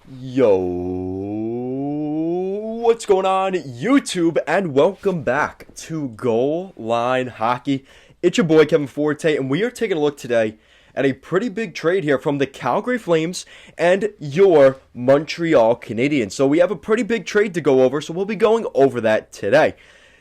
Yo, what's going on, YouTube, and welcome back to Goal Line Hockey. It's your boy Kevin Forte, and we are taking a look today at a pretty big trade here from the Calgary Flames and your Montreal Canadiens. So we have a pretty big trade to go over, so we'll be going over that today.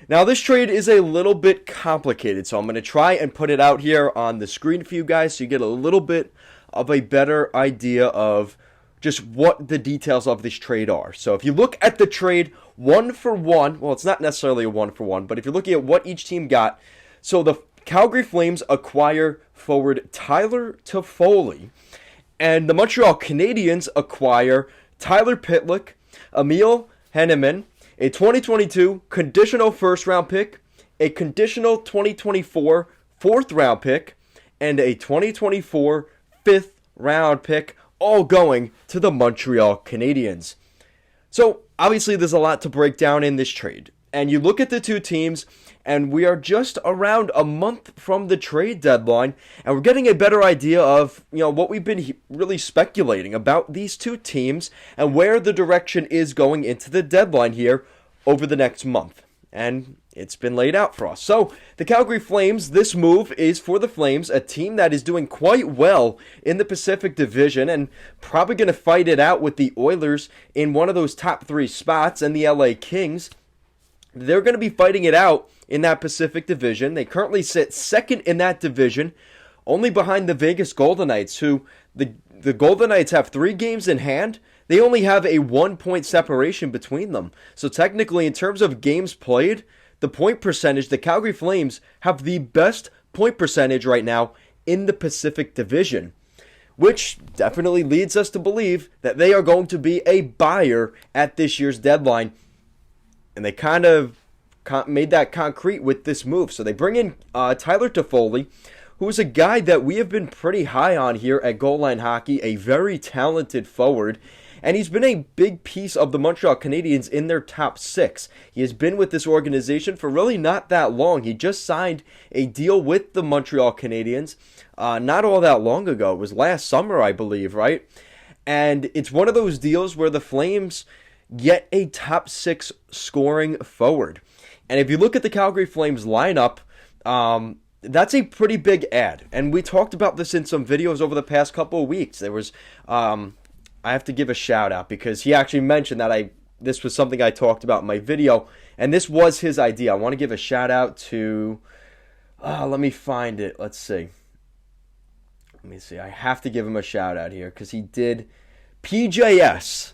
Now, this trade is a little bit complicated, so I'm going to try and put it out here on the screen for you guys so you get a little bit of a better idea of just what the details of this trade are. So if you look at the trade one for one, well, it's not necessarily a one for one, but if you're looking at what each team got, so the Calgary Flames acquire forward Tyler Toffoli, and the Montreal Canadiens acquire Tyler Pitlik, Emile Henneman, a 2022 conditional first-round pick, a conditional 2024 fourth-round pick, and a 2024 fifth-round pick, all going to the Montreal Canadiens. So, obviously, there's a lot to break down in this trade. And you look at the two teams, and we are just around a month from the trade deadline, and we're getting a better idea of, what we've been really speculating about these two teams and where the direction is going into the deadline here over the next month. And it's been laid out for us. So, the Calgary Flames, this move is for the Flames, a team that is doing quite well in the Pacific Division and probably going to fight it out with the Oilers in one of those top three spots, and the LA Kings. They're going to be fighting it out in that Pacific Division. They currently sit second in that division, only behind the Vegas Golden Knights, who the Golden Knights have 3 games in hand. They only have a 1-point separation between them. So technically, in terms of games played, the point percentage, the Calgary Flames have the best point percentage right now in the Pacific Division, which definitely leads us to believe that they are going to be a buyer at this year's deadline. And they kind of made that concrete with this move. So they bring in Tyler Toffoli, who is a guy that we have been pretty high on here at Goal Line Hockey, a very talented forward. And he's been a big piece of the Montreal Canadiens in their top 6. He has been with this organization for really not that long. He just signed a deal with the Montreal Canadiens not all that long ago. It was last summer, I believe, right? And it's one of those deals where the Flames get a top 6 scoring forward. And if you look at the Calgary Flames lineup, that's a pretty big add. And we talked about this in some videos over the past couple of weeks. There was... I have to give a shout out because he actually mentioned that this was something I talked about in my video, and this was his idea. I want to give a shout out to, let me find it. Let's see. I have to give him a shout out here because he did PJS.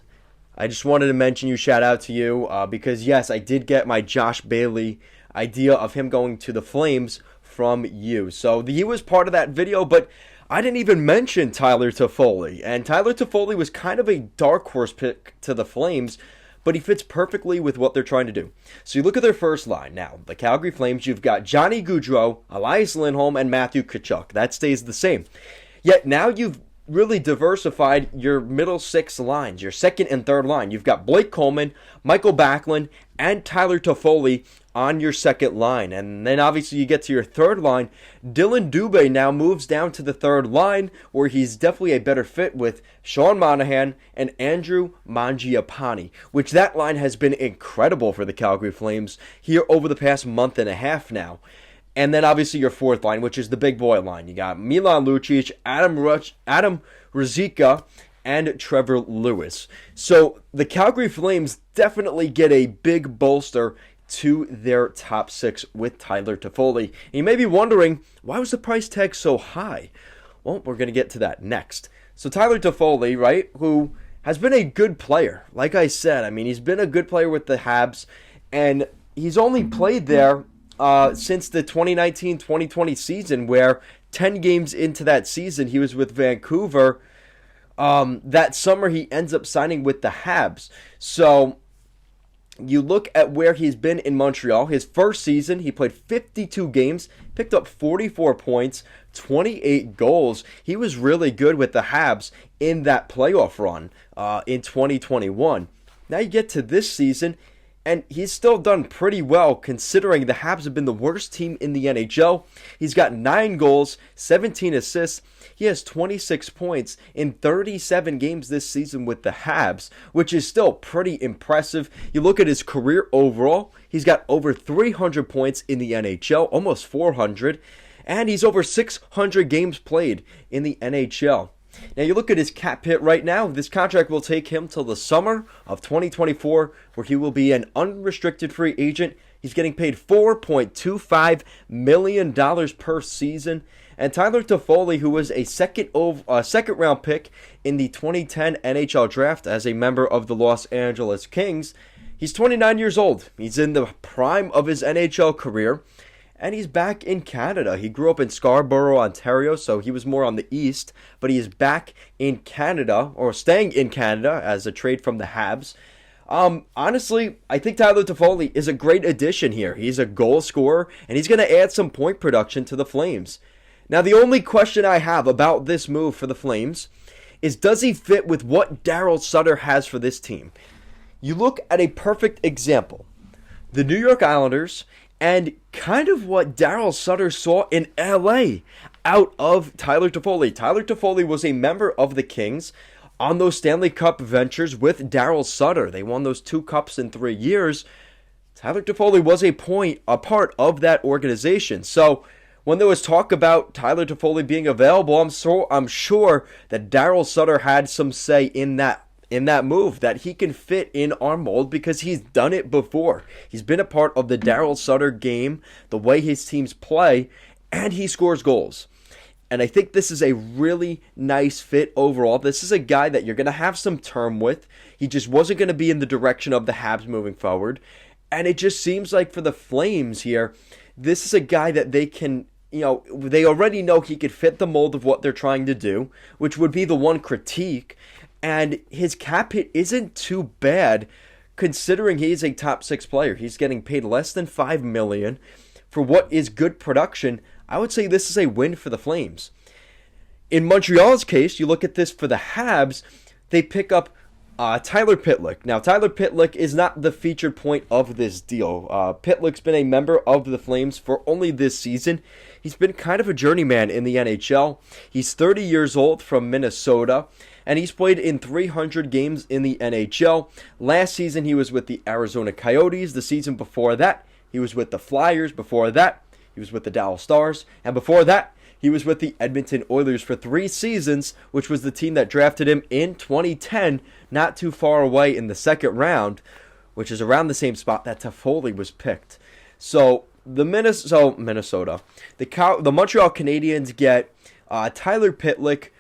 I just wanted to mention you, shout out to you, because yes, I did get my Josh Bailey idea of him going to the Flames from you. So he was part of that video, but I didn't even mention Tyler Toffoli, and Tyler Toffoli was kind of a dark horse pick to the Flames, but he fits perfectly with what they're trying to do. So you look at their first line. Now, the Calgary Flames, you've got Johnny Gaudreau, Elias Lindholm, and Matthew Tkachuk. That stays the same. Yet now you've really diversified your middle 6 lines, your second and third line. You've got Blake Coleman, Michael Backlund, and Tyler Toffoli on your second line. And then obviously you get to your third line. Dylan Dubé now moves down to the third line, where he's definitely a better fit with Sean Monahan and Andrew Mangiapane, which that line has been incredible for the Calgary Flames here over the past month and a half now. And then obviously your fourth line, which is the big boy line. You got Milan Lucic, Adam Ruzicka, and Trevor Lewis. So the Calgary Flames definitely get a big bolster to their top 6 with Tyler Toffoli. And you may be wondering, why was the price tag so high? Well, we're going to get to that next. So Tyler Toffoli, right, who has been a good player. Like I said, he's been a good player with the Habs, and he's only played there since the 2019-2020 season, where 10 games into that season, he was with Vancouver. That summer, he ends up signing with the Habs. So you look at where he's been in Montreal. His first season, he played 52 games, picked up 44 points, 28 goals. He was really good with the Habs in that playoff run in 2021. Now you get to this season, And he's still done pretty well considering the Habs have been the worst team in the NHL. He's got 9 goals, 17 assists. He has 26 points in 37 games this season with the Habs, which is still pretty impressive. You look at his career overall, he's got over 300 points in the NHL, almost 400, and he's over 600 games played in the NHL. Now you look at his cap hit right now, this contract will take him till the summer of 2024, where he will be an unrestricted free agent. He's getting paid $4.25 million per season. And Tyler Toffoli, who was a second round pick in the 2010 NHL draft as a member of the Los Angeles Kings, he's 29 years old. He's in the prime of his NHL career. And he's back in Canada. He grew up in Scarborough, Ontario, so he was more on the east. But he is back in Canada, or staying in Canada, as a trade from the Habs. Honestly, I think Tyler Toffoli is a great addition here. He's a goal scorer, and he's going to add some point production to the Flames. Now, the only question I have about this move for the Flames is, does he fit with what Daryl Sutter has for this team? You look at a perfect example. The New York Islanders, and kind of what Daryl Sutter saw in LA out of Tyler Toffoli. Tyler Toffoli was a member of the Kings on those Stanley Cup ventures with Daryl Sutter. They won those 2 cups in 3 years. Tyler Toffoli was a part of that organization. So when there was talk about Tyler Toffoli being available, I'm sure that Daryl Sutter had some say in that move, that he can fit in our mold because he's done it before. He's been a part of the Daryl Sutter game, the way his teams play, and he scores goals. And I think this is a really nice fit overall. This is a guy that you're going to have some term with. He just wasn't going to be in the direction of the Habs moving forward. And it just seems like for the Flames here, this is a guy that they can, they already know he could fit the mold of what they're trying to do, which would be the one critique. And his cap hit isn't too bad considering he's a top 6 player. He's getting paid less than $5 million for what is good production. I would say this is a win for the Flames. In Montreal's case, you look at this for the Habs, they pick up Tyler Pitlik. Now, Tyler Pitlik is not the featured point of this deal. Pitlik's been a member of the Flames for only this season. He's been kind of a journeyman in the NHL. He's 30 years old, from Minnesota, and he's played in 300 games in the NHL. Last season, he was with the Arizona Coyotes. The season before that, he was with the Flyers. Before that, he was with the Dallas Stars. And before that, he was with the Edmonton Oilers for 3 seasons, which was the team that drafted him in 2010, not too far away in the second round, which is around the same spot that Toffoli was picked. So the Minnesota, the Montreal Canadiens get Tyler Pitlik,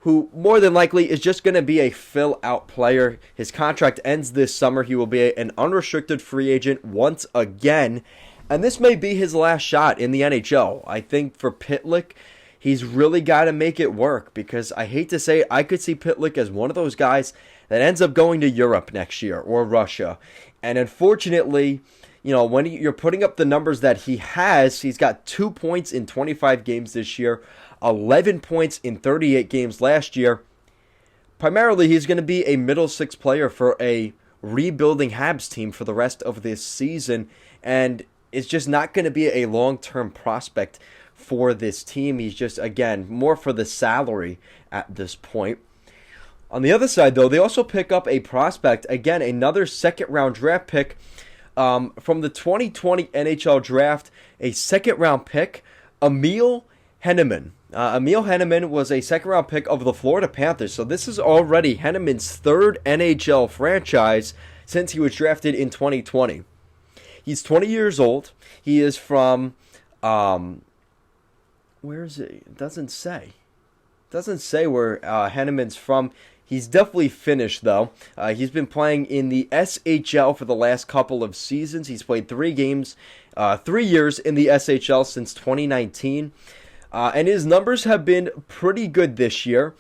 who more than likely is just going to be a fill-out player. His contract ends this summer. He will be an unrestricted free agent once again. And this may be his last shot in the NHL. I think for Pitlik, he's really got to make it work, because I hate to say it, I could see Pitlik as one of those guys that ends up going to Europe next year or Russia. And unfortunately, when you're putting up the numbers that he has, he's got 2 points in 25 games this year, 11 points in 38 games last year. Primarily, he's going to be a middle 6 player for a rebuilding Habs team for the rest of this season, and it's just not going to be a long-term prospect for this team. He's just, again, more for the salary at this point. On the other side, though, they also pick up a prospect, again, another second-round draft pick from the 2020 NHL draft, a second-round pick, Emile Henneman. Emile Henneman was a second-round pick of the Florida Panthers, so this is already Henneman's 3rd NHL franchise since he was drafted in 2020. He's 20 years old. He is from, where is it? It doesn't say. It doesn't say where Henneman's from. He's definitely Finnish, though. He's been playing in the SHL for the last couple of seasons. He's played 3 years in the SHL since 2019. And his numbers have been pretty good this year.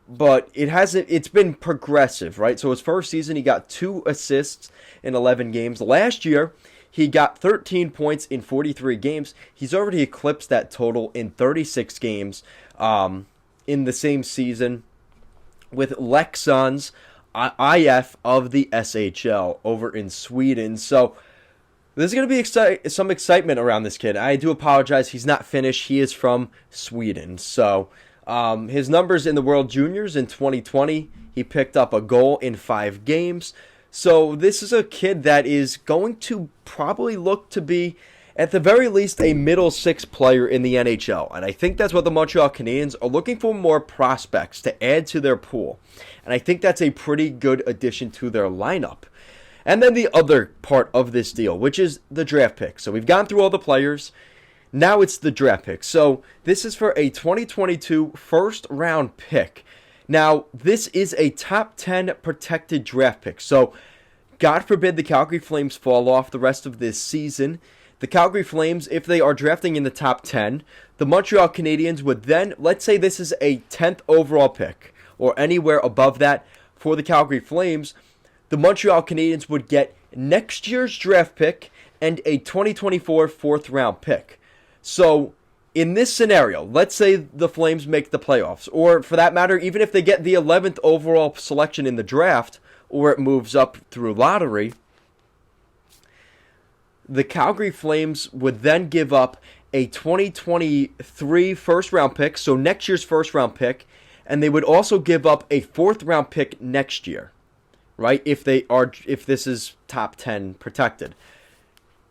But it's been progressive, right? So his first season, he got 2 assists in 11 games. Last year, he got 13 points in 43 games. He's already eclipsed that total in 36 games in the same season with Leksand's IF of the SHL over in Sweden. So there's going to be some excitement around this kid. I do apologize. He's not Finnish. He is from Sweden. So his numbers in the World Juniors in 2020, he picked up a goal in 5 games. So this is a kid that is going to probably look to be, at the very least, a middle 6 player in the NHL. And I think that's what the Montreal Canadiens are looking for, more prospects to add to their pool. And I think that's a pretty good addition to their lineup. And then the other part of this deal, which is the draft pick. So we've gone through all the players. Now it's the draft pick. So this is for a 2022 first round pick. Now, this is a top 10 protected draft pick. So, God forbid the Calgary Flames fall off the rest of this season. The Calgary Flames, if they are drafting in the top 10, the Montreal Canadiens would then, let's say this is a 10th overall pick, or anywhere above that for the Calgary Flames, the Montreal Canadiens would get next year's draft pick and a 2024 4th round pick. So, in this scenario, let's say the Flames make the playoffs, or for that matter, even if they get the 11th overall selection in the draft, or it moves up through lottery, the Calgary Flames would then give up a 2023 first round pick, so next year's first round pick, and they would also give up a 4th round pick next year, right? If this is top 10 protected.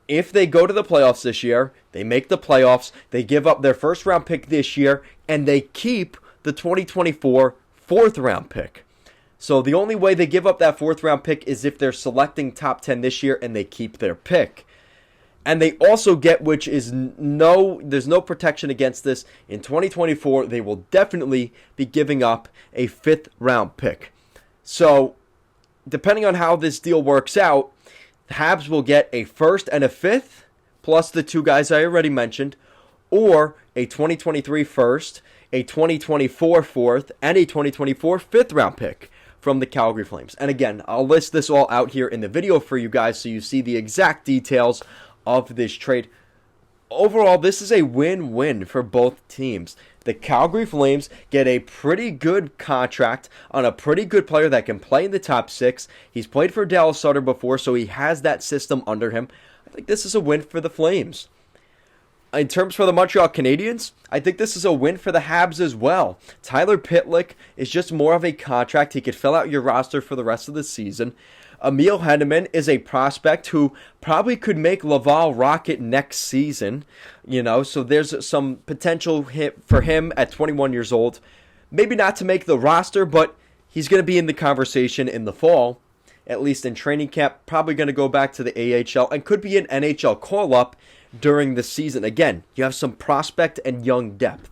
If they go to the playoffs this year, they make the playoffs, they give up their first round pick this year, and they keep the 2024 4th round pick. So the only way they give up that 4th round pick is if they're selecting top 10 this year and they keep their pick. And they also get, which is there's no protection against this, in 2024 they will definitely be giving up a 5th round pick. So depending on how this deal works out, the Habs will get a 1st and a 5th, plus the 2 guys I already mentioned, or a 2023 1st, a 2024 4th, and a 2024 5th round pick from the Calgary Flames. And again, I'll list this all out here in the video for you guys so you see the exact details of this trade. Overall, this is a win-win for both teams. The Calgary Flames get a pretty good contract on a pretty good player that can play in the top 6. He's played for Dallas Sutter before, so he has that system under him. I think this is a win for the Flames. In terms for the Montreal Canadiens, I think this is a win for the Habs as well. Tyler Pitlik is just more of a contract. He could fill out your roster for the rest of the season. Emile Henneman is a prospect who probably could make Laval rocket next season. So there's some potential hit for him at 21 years old. Maybe not to make the roster, but he's going to be in the conversation in the fall, at least in training camp. Probably going to go back to the AHL and could be an NHL call-up during the season. Again, you have some prospect and young depth.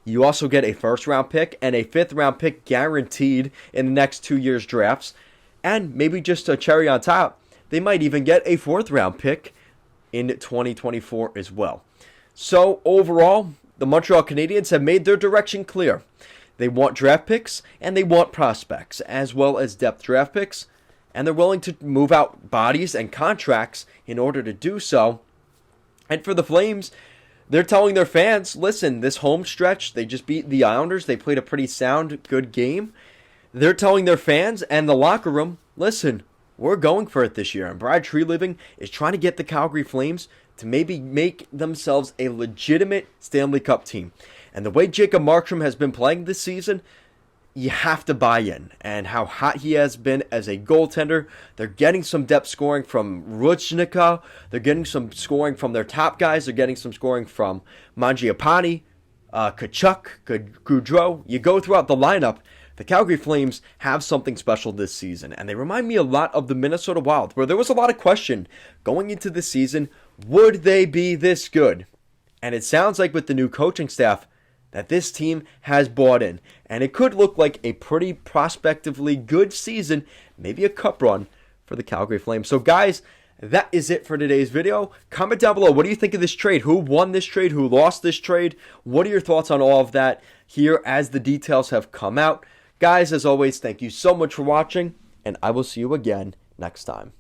You also get a 1st round pick and a 5th round pick guaranteed in the next 2 years' drafts. And maybe just a cherry on top, they might even get a 4th round pick in 2024 as well. So overall, the Montreal Canadiens have made their direction clear. They want draft picks and they want prospects, as well as depth draft picks. And they're willing to move out bodies and contracts in order to do so. And for the Flames, they're telling their fans, listen, this home stretch, they just beat the Islanders. They played a pretty sound, good game. They're telling their fans and the locker room, listen, we're going for it this year. And Brad Treliving is trying to get the Calgary Flames to maybe make themselves a legitimate Stanley Cup team. And the way Jacob Markstrom has been playing this season, you have to buy in. And how hot he has been as a goaltender. They're getting some depth scoring from Ruzhnikov. They're getting some scoring from their top guys. They're getting some scoring from Mangiapane, Kachuk, Gaudreau. You go throughout the lineup. The Calgary Flames have something special this season, and they remind me a lot of the Minnesota Wild, where there was a lot of question going into the season, would they be this good? And it sounds like with the new coaching staff that this team has bought in, and it could look like a pretty prospectively good season, maybe a cup run for the Calgary Flames. So guys, that is it for today's video. Comment down below, what do you think of this trade? Who won this trade? Who lost this trade? What are your thoughts on all of that here as the details have come out? Guys, as always, thank you so much for watching, and I will see you again next time.